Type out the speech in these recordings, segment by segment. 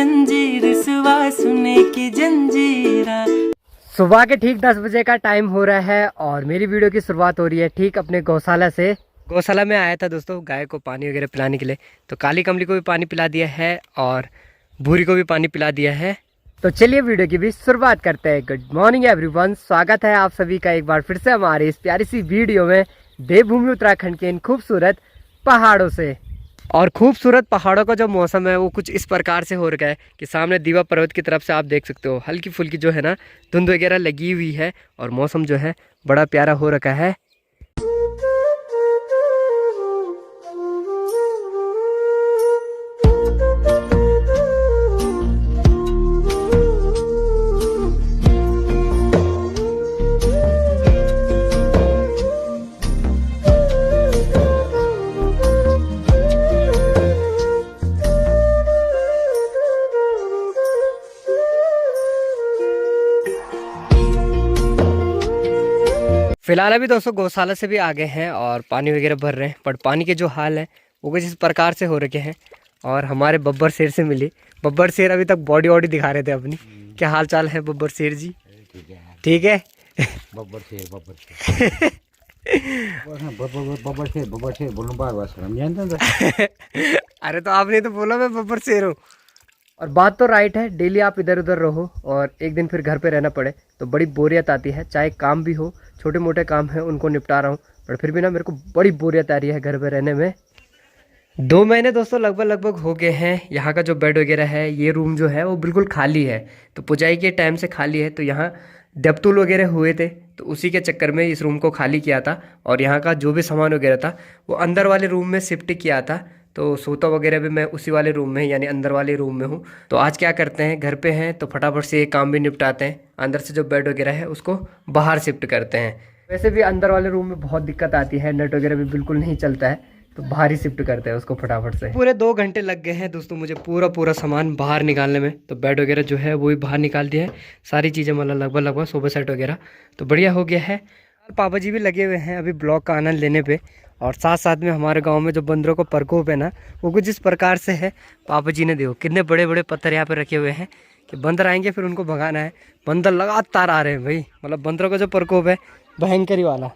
जंजीर सुबह सुने की जंजीरा। सुबह के ठीक 10 बजे का टाइम हो रहा है और मेरी वीडियो की शुरुआत हो रही है ठीक अपने गौशाला से। गौशाला में आया था दोस्तों गाय को पानी वगैरह पिलाने के लिए, तो काली कमली को भी पानी पिला दिया है और भूरी को भी पानी पिला दिया है। तो चलिए वीडियो की भी शुरुआत करते हैं। गुड मॉर्निंग एवरीवन, स्वागत है आप सभी का एक बार फिर से हमारी इस प्यारी सी वीडियो में देवभूमि उत्तराखंड के इन खूबसूरत पहाड़ों से। और खूबसूरत पहाड़ों का जो मौसम है वो कुछ इस प्रकार से हो रखा है कि सामने दीवा पर्वत की तरफ से आप देख सकते हो हल्की फुल्की जो है ना धुंध वगैरह लगी हुई है और मौसम जो है बड़ा प्यारा हो रखा है। फिलहाल अभी दोस्तों गौशाला से भी आगे हैं और पानी वगैरह भर रहे हैं, पर पानी के जो हाल है वो कुछ इस प्रकार से हो रखे हैं। और हमारे बब्बर शेर से मिली, बब्बर शेर अभी तक बॉडी वॉडी दिखा रहे थे अपनी। क्या हाल चाल है बब्बर शेर जी? ठीक है बब्बर शेर बोलूं बार बार शर्म जानता था। अरे तो आपने तो बोला मैं बब्बर शेर हूँ। और बात तो राइट है, डेली आप इधर उधर रहो और एक दिन फिर घर पे रहना पड़े तो बड़ी बोरियत आती है। चाहे काम भी हो, छोटे मोटे काम हैं उनको निपटा रहा हूँ, पर फिर भी ना मेरे को बड़ी बोरियत आ रही है घर पे रहने में। 2 महीने दोस्तों लगभग हो गए हैं। यहाँ का जो बेड वगैरह है, ये रूम जो है वो बिल्कुल खाली है, तो पुजाई के टाइम से खाली है। तो यहाँ दबतुल वगैरह हुए थे तो उसी के चक्कर में इस रूम को खाली किया था और यहाँ का जो भी सामान वगैरह था वो अंदर वाले रूम में शिफ्ट किया था। तो सोता वगैरह भी मैं उसी वाले रूम में यानी अंदर वाले रूम में हूँ। तो आज क्या करते हैं, घर पे हैं तो फटाफट से ये काम भी निपटाते हैं। अंदर से जो बेड वगैरह है उसको बाहर शिफ्ट करते हैं। वैसे भी अंदर वाले रूम में बहुत दिक्कत आती है, नेट वगैरह भी बिल्कुल नहीं चलता है, तो बाहर ही शिफ्ट करते हैं उसको फटाफट से। पूरे 2 घंटे लग गए हैं दोस्तों मुझे पूरा सामान बाहर निकालने में। तो बेड वगैरह जो है वो भी बाहर निकाल दिया है, सारी चीज़ें मतलब लगभग सोफा सेट वगैरह तो बढ़िया हो गया है। पापा जी भी लगे हुए हैं अभी ब्लॉग का आनंद लेने पे। और साथ साथ में हमारे गांव में जो बंदरों को प्रकोप है ना वो कुछ इस प्रकार से है। पापा जी ने देखो कितने बड़े बड़े पत्थर यहाँ पे रखे हुए हैं कि बंदर आएंगे फिर उनको भगाना है। बंदर लगातार आ रहे हैं भाई, मतलब बंदरों का जो प्रकोप है भयंकर ही वाला।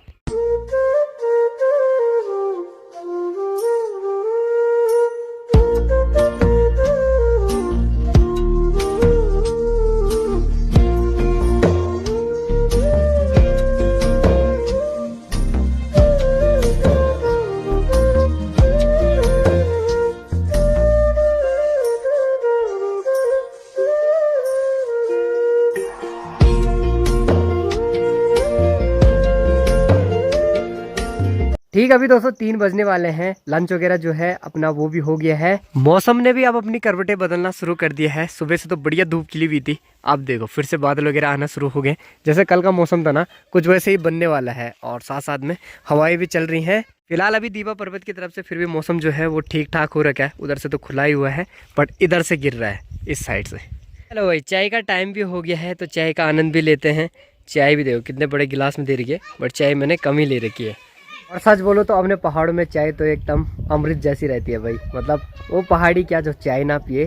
ठीक अभी दोस्तों 3 बजने वाले हैं। लंच वगैरह जो है अपना वो भी हो गया है। मौसम ने भी अब अपनी करवटें बदलना शुरू कर दिया है। सुबह से तो बढ़िया धूप खिली हुई थी, अब देखो फिर से बादल वगैरह आना शुरू हो गए। जैसे कल का मौसम था ना कुछ वैसे ही बनने वाला है और साथ साथ में हवाएं भी चल रही हैं। फिलहाल अभी दीवा पर्वत की तरफ से फिर भी मौसम जो है वो ठीक ठाक हो रखा है। उधर से तो खुला ही हुआ है बट इधर से गिर रहा है इस साइड से। चलो भाई चाय का टाइम भी हो गया है तो चाय का आनंद भी लेते हैं। चाय भी देखो कितने बड़े गिलास में दे रही है, बट चाय मैंने कम ही ले रखी है। और सच बोलो तो अपने पहाड़ों में चाय तो एकदम अमृत जैसी रहती है भाई, मतलब वो पहाड़ी क्या जो चाय ना पिए।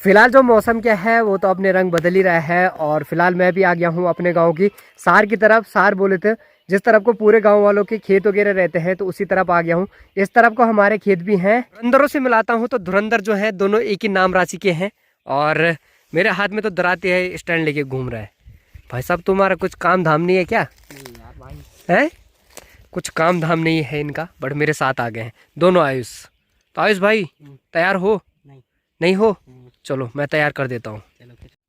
फिलहाल जो मौसम क्या है वो तो अपने रंग बदल ही रहा है। और फिलहाल मैं भी आ गया हूँ अपने गांव की सार की तरफ। सार बोले थे जिस तरफ को पूरे गांव वालों के खेत वगैरह रहते हैं तो उसी तरफ आ गया हूँ। इस तरफ को हमारे खेत भी हैं। धुरंधरों से मिलाता हूँ तो धुरंधर जो है दोनों एक ही नाम राशि के हैं और मेरे हाथ में तो दराती है स्टैंड लेके घूम रहा है। भाई साहब तुम्हारा कुछ काम धाम नहीं है क्या? है कुछ काम धाम नहीं है इनका, बट मेरे साथ आ गए हैं दोनों। आयुष तो आयुष भाई तैयार हो? नहीं हो? चलो मैं तैयार कर देता हूँ।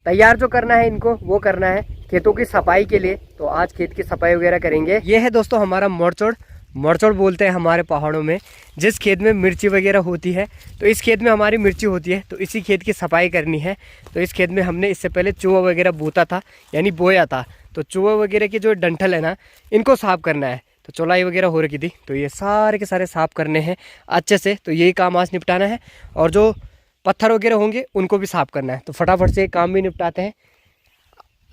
तैयार जो करना है इनको वो करना है खेतों की सफाई के लिए, तो आज खेत की सफाई वगैरह करेंगे। ये है दोस्तों हमारा मोरचोड़। मोरचोड़ बोलते हैं हमारे पहाड़ों में जिस खेत में मिर्ची वगैरह होती है। तो इस खेत में हमारी मिर्ची होती है तो इसी खेत की सफाई करनी है। तो इस खेत में हमने इससे पहले चूहा वगैरह बोता था यानी बोया था, तो चूहा वगैरह के जो डंठल है ना इनको साफ करना है। तो चौलाई वगैरह हो रखी थी तो ये सारे के सारे साफ़ करने हैं अच्छे से। तो यही काम आज निपटाना है और जो पत्थर वगैरह होंगे उनको भी साफ़ करना है। तो फटाफट से काम भी निपटाते हैं।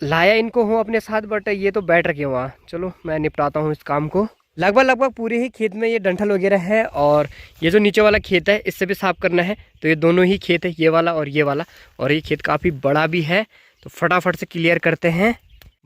लाया इनको हूँ अपने साथ बट ये तो बैठ रखे वहाँ। चलो मैं निपटाता हूँ इस काम को। लगभग पूरे ही खेत में ये डंठल वगैरह है। और ये जो नीचे वाला खेत है इससे भी साफ़ करना है। तो ये दोनों ही खेत है, ये वाला और ये वाला, और ये खेत काफ़ी बड़ा भी है, तो फटाफट से क्लियर करते हैं।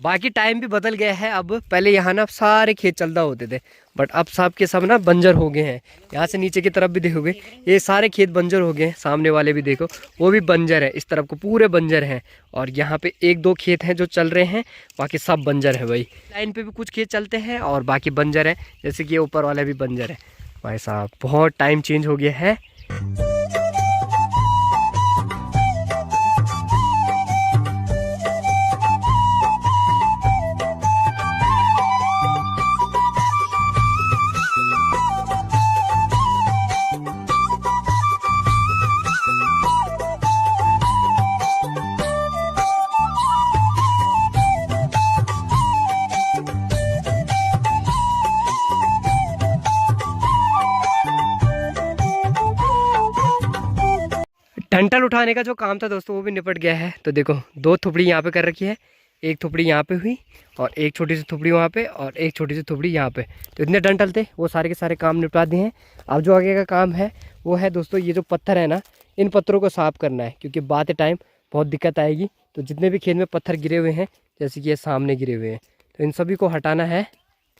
बाकी टाइम भी बदल गया है। अब पहले यहाँ ना सारे खेत चलदा होते थे, बट अब सब के सब ना बंजर हो गए हैं। यहाँ से नीचे की तरफ भी देखोगे ये सारे खेत बंजर हो गए हैं। सामने वाले भी देखो वो भी बंजर है, इस तरफ को पूरे बंजर हैं। और यहाँ पे 1-2 खेत हैं जो चल रहे हैं, बाकी सब बंजर है भाई। लाइन पे भी कुछ खेत चलते हैं और बाकी बंजर है, जैसे कि ये ऊपर वाले भी बंजर है। भाई साहब बहुत टाइम चेंज हो गया है। डंठल उठाने का जो काम था दोस्तों वो भी निपट गया है। तो देखो 2 थुपड़ी यहाँ पे कर रखी है, 1 थुपड़ी यहाँ पे हुई और एक छोटी सी थुपड़ी वहाँ पे और एक छोटी सी थुपड़ी यहाँ पे। तो इतने डंठल थे, वो सारे के सारे काम निपटा दिए हैं। अब जो आगे का काम है वो है दोस्तों ये जो पत्थर है ना, इन पत्थरों को साफ़ करना है, क्योंकि बाद टाइम बहुत दिक्कत आएगी। तो जितने भी खेत में पत्थर गिरे हुए हैं, जैसे कि ये सामने गिरे हुए हैं, तो इन सभी को हटाना है।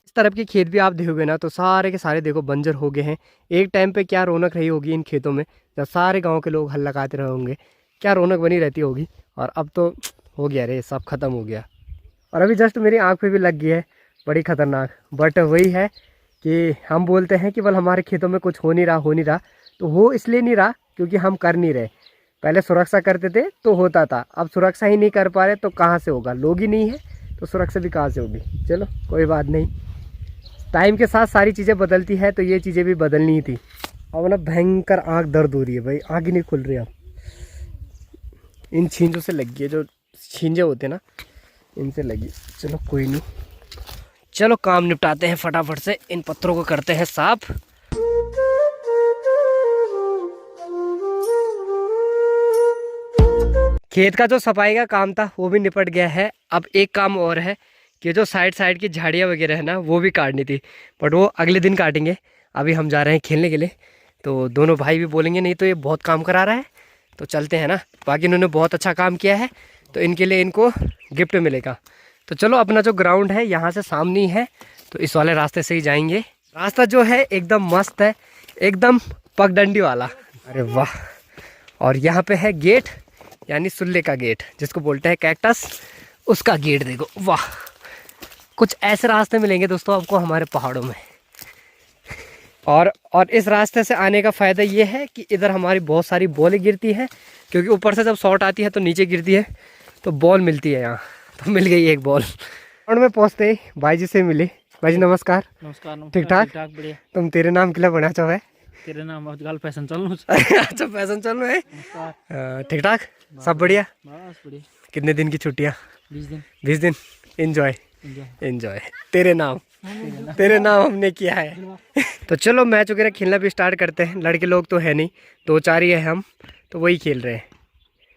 इस तरफ के खेत भी आप देखोगे ना तो सारे के सारे देखो बंजर हो गए हैं। एक टाइम पे क्या रौनक रही होगी इन खेतों में, जब सारे गांव के लोग हल लगाते रहे होंगे, क्या रौनक बनी रहती होगी। और अब तो हो गया रे, सब खत्म हो गया। और अभी जस्ट मेरी आँख पे भी लग गई है, बड़ी खतरनाक। बट वही है कि हम बोलते हैं कि बल हमारे खेतों में कुछ हो नहीं रहा, तो हो इसलिए नहीं रहा क्योंकि हम कर नहीं रहे। पहले सुरक्षा करते थे तो होता था, अब सुरक्षा ही नहीं कर पा रहे तो कहाँ से होगा। लोग ही नहीं है तो सुरक्षा भी कहाँ से होगी। चलो कोई बात नहीं, टाइम के साथ सारी चीज़ें बदलती है, तो ये चीज़ें भी बदलनी ही थी। अब ना भयंकर आँख दर्द हो रही है भाई, आँख ही नहीं खुल रही अब। इन छींजों से लगी है, जो छींजे होते हैं ना इनसे लगी। चलो कोई नहीं, चलो काम निपटाते हैं फटाफट से, इन पत्थरों को करते हैं साफ। खेत का जो सफाई का काम था वो भी निपट गया है। अब एक काम और है कि जो साइड की झाड़ियाँ वगैरह है ना वो भी काटनी थी, बट वो अगले दिन काटेंगे। अभी हम जा रहे हैं खेलने के लिए, तो दोनों भाई भी बोलेंगे नहीं तो ये बहुत काम करा रहा है, तो चलते हैं ना। बाकी इन्होंने बहुत अच्छा काम किया है, तो इनके लिए इनको गिफ्ट मिलेगा। तो चलो, अपना जो ग्राउंड है यहाँ से सामने ही है, तो इस वाले रास्ते से ही जाएंगे। रास्ता जो है एकदम मस्त है, एकदम पगडंडी वाला। अरे वाह। और यहाँ पे है गेट, यानी सुल्ले का गेट जिसको बोलते हैं कैक्टस, उसका गेट देखो। वाह, कुछ ऐसे रास्ते मिलेंगे दोस्तों आपको हमारे पहाड़ों में। और इस रास्ते से आने का फ़ायदा ये है कि इधर हमारी बहुत सारी बॉलें गिरती हैं, क्योंकि ऊपर से जब शॉट आती है तो नीचे गिरती है, तो बॉल मिलती है यहाँ। तो मिल गई एक बॉल। ग्राउंड में पहुँचते ही भाई जी से मिले। भाई जी नमस्कार। नमस्कार। ठीक ठाक बढ़िया। तुम तेरे नाम के लिए बना चाहो है? तेरे नाम आजकल फैशन चल अच्छा फैशन चल रहा है। ठीक ठाक सब बढ़िया। बस बढ़िया। कितने दिन की छुट्टियाँ? 20 दिन। Enjoy enjoy. तेरे नाम हमने किया है। तो चलो मैच वगैरह खेलना भी स्टार्ट करते हैं। लड़के लोग तो है नहीं, 2-4 ही है हम, तो वही खेल रहे हैं।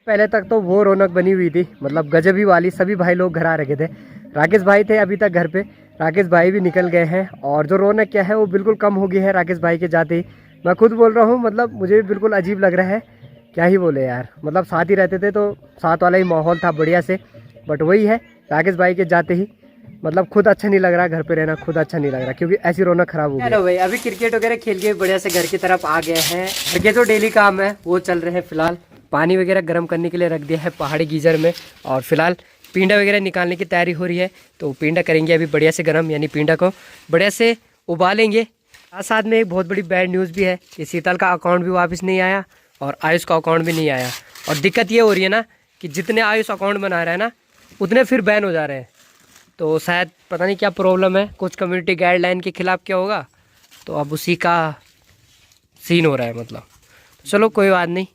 पहले तक तो वो रौनक बनी हुई थी, मतलब गजबी वाली। सभी भाई लोग घर आ रखे थे। राकेश भाई थे अभी तक घर पे, राकेश भाई भी निकल गए हैं। और जो रौनक क्या है वो बिल्कुल कम हो गई है राकेश भाई के जाते ही। मैं खुद बोल रहा हूँ, मतलब मुझे भी बिल्कुल अजीब लग रहा है। क्या ही बोले यार, मतलब साथ ही रहते थे तो साथ वाला ही माहौल था बढ़िया से। बट वही है, राकेश भाई के जाते ही मतलब खुद अच्छा नहीं लग रहा, घर पे रहना खुद अच्छा नहीं लग रहा, क्योंकि ऐसी रौनक खराब हो गई। हेलो भाई, अभी क्रिकेट वगैरह खेल के बढ़िया से घर की तरफ आ गए हैं। ये जो डेली काम है वो चल रहे हैं। फिलहाल पानी वगैरह गर्म करने के लिए रख दिया है पहाड़ी गीजर में, और फिलहाल पींडा वगैरह निकालने की तैयारी हो रही है। तो पींडा करेंगे अभी बढ़िया से गर्म, यानी पींडा को बढ़िया से उबालेंगे। साथ में एक बहुत बड़ी बैड न्यूज़ भी है कि शीतल का अकाउंट भी वापस नहीं आया और आयुष का अकाउंट भी नहीं आया। और दिक्कत ये हो रही है ना कि जितने आयुष अकाउंट बना रहे हैं ना उतने फिर बैन हो जा रहे हैं। तो शायद पता नहीं क्या प्रॉब्लम है, कुछ कम्युनिटी गाइडलाइन के खिलाफ क्या होगा, तो अब उसी का सीन हो रहा है मतलब। चलो कोई बात नहीं,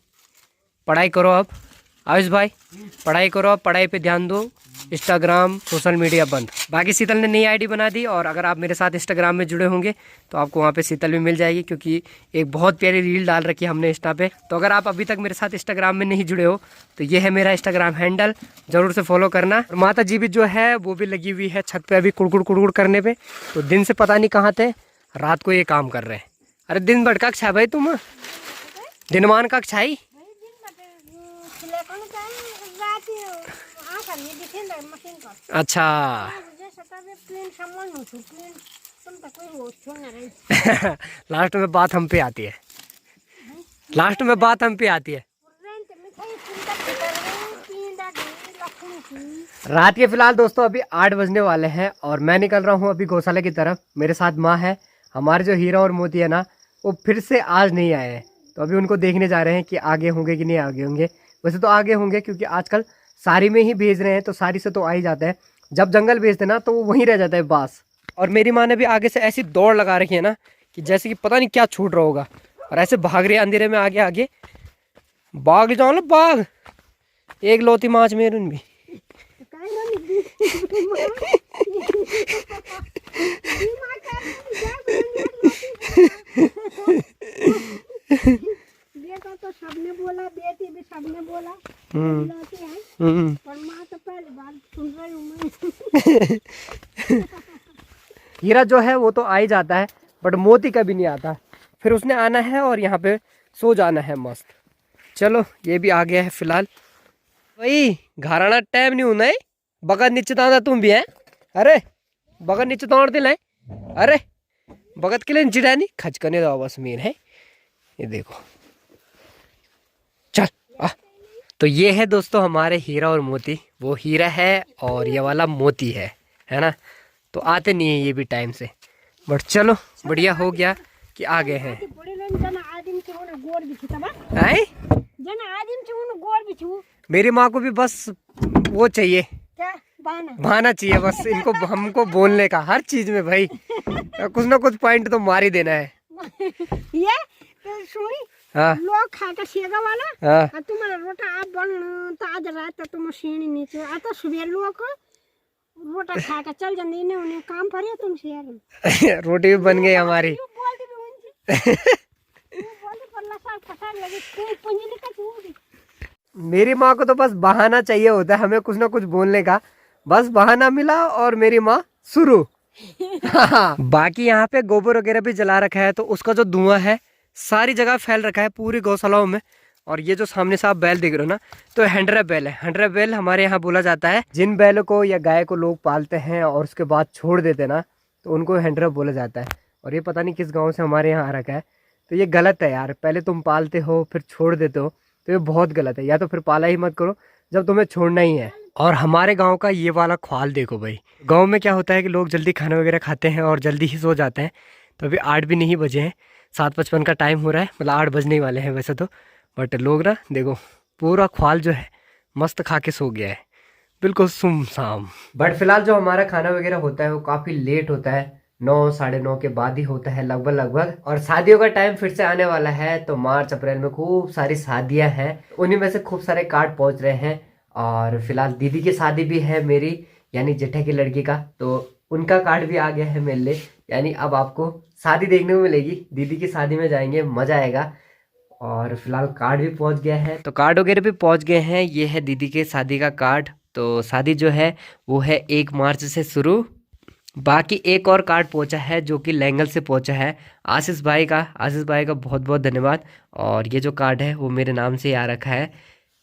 पढ़ाई करो अब। आयुष भाई पढ़ाई करो अब, पढ़ाई पे ध्यान दो। इंस्टाग्राम सोशल मीडिया बंद। बाकी शीतल ने नई आईडी बना दी, और अगर आप मेरे साथ इंस्टाग्राम में जुड़े होंगे तो आपको वहाँ पे शीतल भी मिल जाएगी, क्योंकि एक बहुत प्यारी रील डाल रखी है हमने इंस्टा पे। तो अगर आप अभी तक मेरे साथ इंस्टाग्राम में नहीं जुड़े हो तो ये है मेरा इंस्टाग्राम हैंडल, जरूर से फॉलो करना। और माता जी भी जो है वो भी लगी हुई है छत पे अभी कुड़कुड़ कुड़कुड़ करने पे। तो दिन से पता नहीं कहाँ थे, रात को ये काम कर रहे हैं। अरे दिन भर कक्षा है भाई, तुम दिनमान कक्षा है। अच्छा लास्ट में बात हम पे आती है, लास्ट में बात हम पे आती है। रात के फिलहाल दोस्तों अभी 8 बजने वाले हैं और मैं निकल रहा हूँ अभी गौशाला की तरफ। मेरे साथ माँ है। हमारे जो हीरा और मोती है ना, वो फिर से आज नहीं आए हैं, तो अभी उनको देखने जा रहे हैं कि आगे होंगे कि नहीं आगे होंगे। वैसे तो आगे होंगे, क्योंकि आजकल सारी में ही भेज रहे हैं, तो सारी से तो आ ही जाता है। जब जंगल भेजते ना तो वो वहीं रह जाता है बास। और मेरी माँ ने भी आगे से ऐसी दौड़ लगा रखी है ना कि जैसे कि पता नहीं क्या छूट रहा होगा, और ऐसे भाग रही है अंधेरे में आगे आगे। भाग जाओ ना भाग, एक लौती माच मेरे भी। बेटा तो सबने बोला, बेटी भी सबने बोला, पर माँ तो पहली बार सुन रही हूँ मैं। हीरा जो है वो तो आ ही जाता है, बट मोती कभी नहीं आता। फिर उसने आना है और यहाँ पे सो जाना है मस्त। चलो ये भी आ गया है फिलहाल। भाई घराना टाइम नहीं होना है, बगत नीचे तांदा तुम भी है। अरे बगत नीचे तोड़ दिला, अरे बगत के लिए नीचे नहीं खच करने दो बस मेन है। ये देखो चल आ। तो ये है दोस्तों हमारे हीरा और मोती। वो हीरा है और ये वाला मोती है ना। तो आते नहीं है ये भी टाइम से, बट चलो बढ़िया हो गया कि आ गए हैं। मेरी माँ को भी बस वो चाहिए, बहाना चाहिए बस इनको, हमको बोलने का हर चीज में भाई कुछ ना कुछ पॉइंट तो मार ही देना है। ये तो सुनी, हाँ लोग खाता सेगा वाला, हाँ तुम्हारा रोटा आप बन तो आज रात तो तुम सीढ़ी नीचे आता, सुबह लोग रोटा खा के चल जाते, इन्हें उन्हें काम पर है तुम शहर में। रोटी भी बन गई हमारी। मेरी माँ को तो बस बहाना चाहिए होता है, हमें कुछ ना कुछ बोलने का। बस बहाना मिला और मेरी माँ शुरू। बाकी यहाँ पे गोबर वगैरह भी जला रखा है, तो उसका जो धुआं है सारी जगह फैल रखा है पूरी गौशालाओं में। और ये जो सामने से आप बैल देख रहे हो ना, तो हैंड्रा बैल है। हैंड्रा बैल हमारे यहाँ बोला जाता है, जिन बैलों को या गाय को लोग पालते हैं और उसके बाद छोड़ देते ना, तो उनको हैंड्रा बोला जाता है। और ये पता नहीं किस गाँव से हमारे यहाँ आ रखा है। तो ये गलत है यार, पहले तुम पालते हो फिर छोड़ देते हो, तो ये बहुत गलत है। या तो फिर पाला ही मत करो जब तुम्हें छोड़ना ही है। और हमारे गांव का ये वाला ख्वाल देखो भाई। गांव में क्या होता है कि लोग जल्दी खाना वगैरह खाते हैं और जल्दी ही सो जाते हैं। तो अभी 8 भी नहीं बजे हैं, 7:55 का टाइम हो रहा है, मतलब 8 बजने वाले हैं वैसे तो। बट लोग ना देखो पूरा ख्वाल जो है मस्त खा के सो गया है, बिल्कुल सुमसाम। बट फिलहाल जो हमारा खाना वगैरह होता है वो काफ़ी लेट होता है, 9 साढ़े 9 के बाद ही होता है लगभग। और शादियों का टाइम फिर से आने वाला है, तो मार्च अप्रैल में खूब सारी शादियां हैं, उन्हीं में से खूब सारे कार्ड पहुंच रहे हैं। और फिलहाल दीदी की शादी भी है मेरी, यानी जेठा की लड़की का, तो उनका कार्ड भी आ गया है मेरे लिए। यानी अब आपको शादी देखने को मिलेगी, दीदी की शादी में जाएंगे, मजा आएगा। और फिलहाल कार्ड भी पहुंच गया है, तो कार्ड वगैरह भी पहुंच गए हैं। ये है दीदी के शादी का कार्ड। तो शादी जो है वो है 1 मार्च से शुरू। बाकी एक और कार्ड पहुंचा है जो कि लैंगल से पहुंचा है, आशीष भाई का बहुत बहुत धन्यवाद। और ये जो कार्ड है वो मेरे नाम से आ रखा है।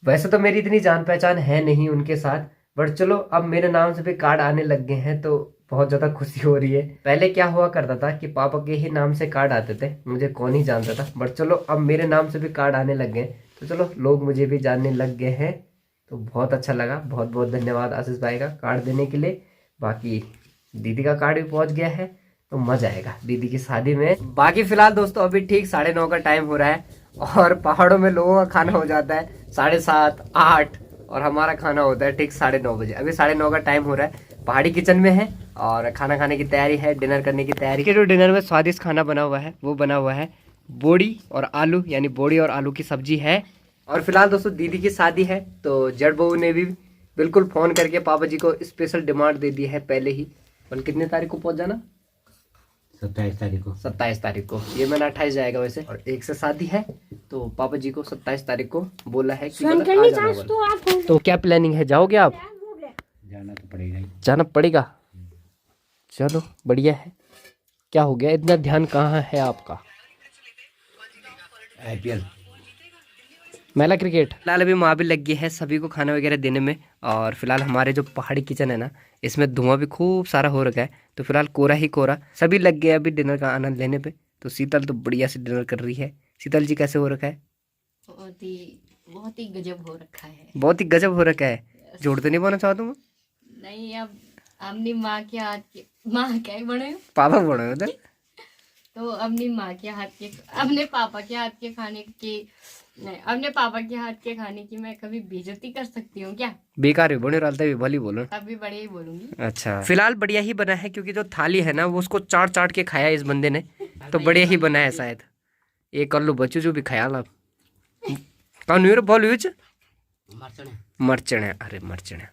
वैसे तो मेरी इतनी जान पहचान है नहीं उनके साथ, बट चलो अब मेरे नाम से भी कार्ड आने लग गए हैं, तो बहुत ज़्यादा खुशी हो रही है। पहले क्या हुआ करता था कि पापा के ही नाम से कार्ड आते थे, मुझे कौन ही जानता था। बट चलो अब मेरे नाम से भी कार्ड आने लग गए, तो चलो लोग मुझे भी जानने लग गए हैं, तो बहुत अच्छा लगा। बहुत बहुत धन्यवाद आशीष भाई का कार्ड देने के लिए। बाकी दीदी का कार्ड भी पहुंच गया है, तो मजा आएगा दीदी की शादी में। बाकी फिलहाल दोस्तों अभी ठीक 9:30 का टाइम हो रहा है, और पहाड़ों में लोगों का खाना हो जाता है 7:30 8, और हमारा खाना होता है ठीक 9:30 बजे। अभी 9:30 का टाइम हो रहा है, पहाड़ी किचन में है और खाना खाने की तैयारी है, डिनर करने की तैयारी है। जो डिनर में स्वादिष्ट खाना बना हुआ है वो बना हुआ है बोड़ी और आलू, यानी बोड़ी और आलू की सब्जी है। और फिलहाल दोस्तों दीदी की शादी है, तो जड़ बहू ने भी बिल्कुल फ़ोन करके पापा जी को स्पेशल डिमांड दे दी है पहले ही। कल कितने तारीख को पहुंच जाना? 27 तारीख को। 27 तारीख को। ये मैंने 28 जाएगा वैसे, और 1 से शादी है तो पापा जी को 27 तारीख को बोला है कि मतलब आ जाना बोला। तो क्या प्लानिंग है, जाओगे आप? जाना तो पड़ेगा ही। जाना पड़ेगा। चलो बढ़िया है। क्या हो गया, इतना ध्यान कहाँ है आपका? IPL मेला क्रिकेट। फिलहाल अभी माँ भी लग गई है सभी को खाना वगैरह देने में। और फिलहाल हमारे जो पहाड़ी किचन है ना, इसमें धुआं भी खूब सारा हो रखा है, तो फिलहाल कोरा ही कोरा। सभी लग गए अभी डिनर का आनंद लेने पे। तो शीतल तो बढ़िया से डिनर कर रही है। शीतल जी कैसे हो रखा है? बहुत ही गजब हो रखा है। बहुत ही गजब हो रखा है। झूठ तो नहीं बोलना चाहता हूँ? नहीं, अब अपनी माँ के हाथ के, माँ क्या ही बने, पापा बोलो उधर। तो अपनी माँ के हाथ के, अपने पापा के हाथ के खाने की नहीं, अपने पापा के हाथ के खाने की मैं कभी बेइज्जती कर सकती हूँ क्या? बेकार है बोने डालता है, भली बोलो। अभी बड़े ही बोलूंगी। अच्छा, फिलहाल बढ़िया ही बना है, क्योंकि जो थाली है ना वो उसको चाट चाट के खाया इस बंदे ने, तो बढ़िया ही बना है शायद। ये कर लो बच्चों जो भी खाया ला। कौन बोल मरचने, अरे मरचने।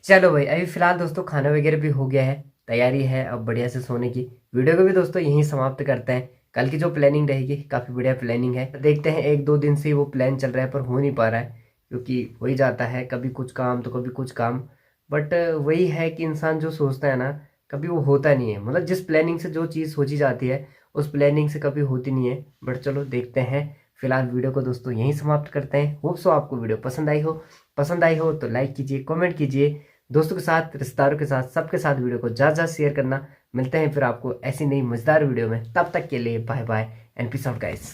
चलो भाई, अभी फिलहाल दोस्तों खाना वगैरह भी हो गया है, तैयारी है अब बढ़िया से सोने की। वीडियो को भी दोस्तों यहीं समाप्त करते हैं। कल की जो प्लानिंग रहेगी काफ़ी बढ़िया प्लानिंग है। देखते हैं, 1-2 दिन से वो प्लान चल रहा है पर हो नहीं पा रहा है, क्योंकि हो ही जाता है कभी कुछ काम तो कभी कुछ काम। बट वही है कि इंसान जो सोचता है ना, कभी वो होता नहीं है। मतलब जिस प्लानिंग से जो चीज़ सोची जाती है उस प्लानिंग से कभी होती नहीं है। बट चलो देखते हैं। फिलहाल वीडियो को दोस्तों यहीं समाप्त करते हैं। होप सो आपको वीडियो पसंद आई हो तो लाइक कीजिए, कमेंट कीजिए, दोस्तों के साथ, रिश्तेदारों के साथ, सबके साथ वीडियो को ज़्यादा शेयर करना। मिलते हैं फिर आपको ऐसी नई मजेदार वीडियो में। तब तक के लिए bye bye and peace out guys.